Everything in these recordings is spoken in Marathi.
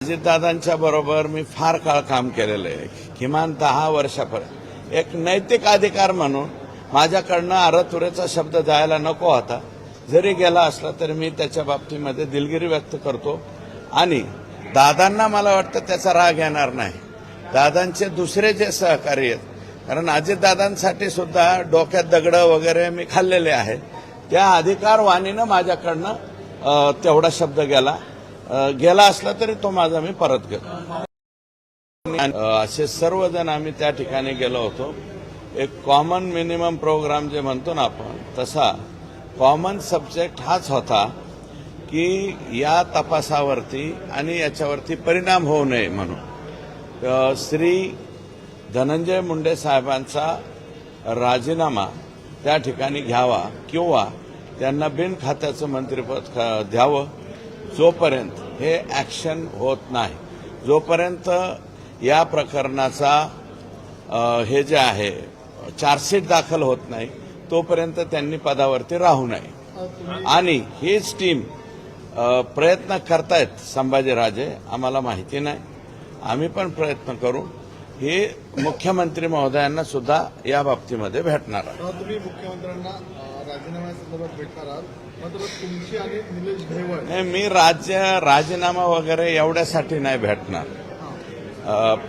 अजितदादांच्या बरोबर मी फार काळ काम केलेलं आहे, किमान 10 वर्षापर्यंत. एक नैतिक अधिकार म्हणून माझ्याकडनं आरतुरेचा शब्द जायला नको होता. जरी गेला असला तरी मी त्याच्या बाबतीमध्ये दिलगिरी व्यक्त करतो आणि दादांना मला वाटतं त्याचा राग येणार नाही. दादांचे दुसरे जे सहकारी आहेत, कारण अजितदादांसाठी सुद्धा डोक्यात दगडं वगैरे मी खाल्लेले आहेत, त्या अधिकारवाणीनं माझ्याकडनं तेवढा शब्द गेला असला तरी तो माझा मी परत घेतो. असे सर्वजण आम्ही त्या ठिकाणी गेलो होतो. एक कॉमन मिनिमम प्रोग्राम जे म्हणतो ना आपण, तसा कॉमन सब्जेक्ट हाच होता की या तपासावरती आणि याच्यावरती परिणाम होऊ नये म्हणून श्री धनंजय मुंडे साहेबांचा राजीनामा त्या ठिकाणी घ्यावा किंवा त्यांना बिनखात्याचं मंत्रिपद द्यावं. जोपर्यंत हे ॲक्शन होत नाही, जोपर्यंत या प्रकरणाचा हे जे आहे चार्जशीट दाखल होत नाही, तोपर्यंत त्यांनी पदावरती राहू नये. आणि हीच टीम प्रयत्न करतायत संभाजीराजे, आम्हाला माहिती नाही, आम्ही पण प्रयत्न करू. हे मुख्यमंत्री महोदयांना सुद्धा या बाबतीमध्ये भेटणार आहे. तुम्ही मुख्यमंत्र्यांना राजीनाम्यासंदर्भात भेटणार आहात, मात्र तुमची आणि निलेश घेवळ मी राजीनामा वगैरे एवढ्यासाठी नाही भेटणार.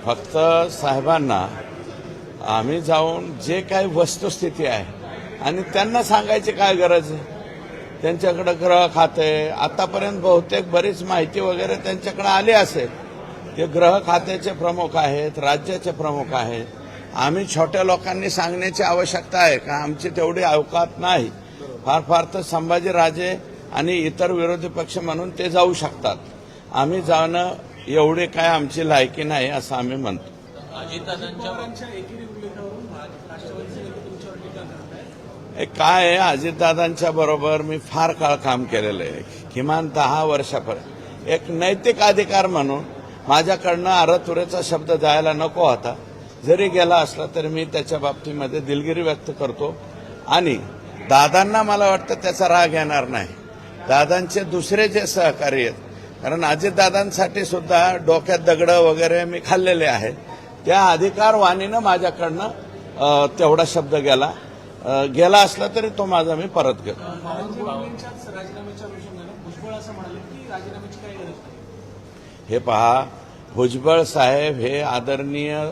फक्त साहेबांना आम्ही जाऊन जे काही वस्तुस्थिती आहे आणि त्यांना सांगायची काय गरज आहे. त्यांच्याकडे गृह खाते आतापर्यंत बहुतेक बरीच माहिती वगैरे त्यांच्याकडे आली असेल. ते गृह खात्याचे प्रमुख आहेत, राज्याचे प्रमुख आहेत. आम्ही छोट्या लोकांनी सांगण्याची आवश्यकता आहे का? आमची तेवढी अवकात नाही. फार तर संभाजीराजे आणि इतर विरोधी पक्ष म्हणून ते जाऊ शकतात. आम्ही जाणं एवढे काय आमची लायकी नाही असं आम्ही म्हणतो. काय आहे, अजितदादांच्या बरोबर मी फार काळ काम केलेलं आहे, किमान 10 वर्षापर्यंत. एक नैतिक अधिकार म्हणून माझ्याकडनं आरतुरेचा शब्द जायला नको होता. जरी गेला असला तरी मी त्याच्या बाबतीमध्ये दिलगिरी व्यक्त करतो आणि दादांना मला वाटतं त्याचा राग येणार नाही. दादांचे दुसरे जे सहकारी आहेत, कारण अजितदादांसाठी सुद्धा डोक्यात दगडं वगैरे मी खाल्लेले आहेत, त्या अधिकारवाणीनं माझ्याकडनं तेवढा शब्द गेला असला तरी तो माझा मी परत घेतो. हे पहा, भुजबळ साहेब हे आदरणीय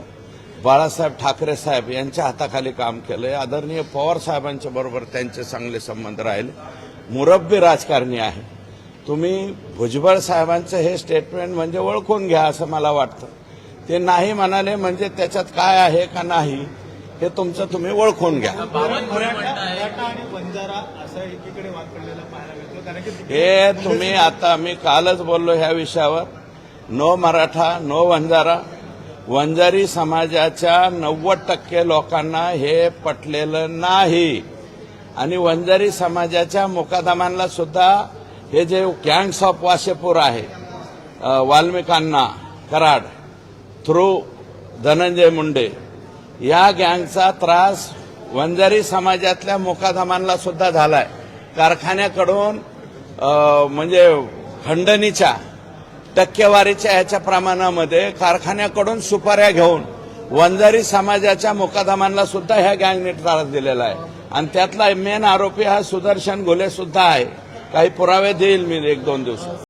बाळासाहेब ठाकरे साहेब यांच्या हाताखाली काम केलंय. आदरणीय पवार साहेबांच्या बरोबर त्यांचे चांगले संबंध राहिले. मुरब्बी राजकारणी आहे. तुम्ही भुजबळ साहेबांचं हे स्टेटमेंट म्हणजे ओळखून घ्या असं मला वाटतं. ते नाही म्हणाले म्हणजे त्याच्यात काय आहे का नाही हे तुमचं तुम्ही ओळखून घ्या. हे तुम्ही आता मी कालच बोललो ह्या विषयावर. No Maratha no Vanjara. वंजारी समाजाच्या 90% लोकांना हे पटलेलं नाही आणि वंजारी समाजाच्या मुकादमांना सुद्धा हे जे गँग्स ऑफ वाशेपूर आहे, वाल्मिकांना कराड थ्रू धनंजय मुंडे, या गँगचा त्रास वंजारी समाजातल्या मुकादमांना सुद्धा झालाय. कारखान्याकडून म्हणजे खंडणीच्या टक्केवारीच्या ह्याच्या प्रमाणामध्ये कारखान्याकडून सुपाऱ्या घेऊन वंजारी समाजाच्या मुकादमांना सुद्धा ह्या गँगने त्रास दिलेला आहे. आणि त्यातला मेन आरोपी हा सुदर्शन घुले सुद्धा आहे. काही पुरावे देईल मी 1-2 दिवसात.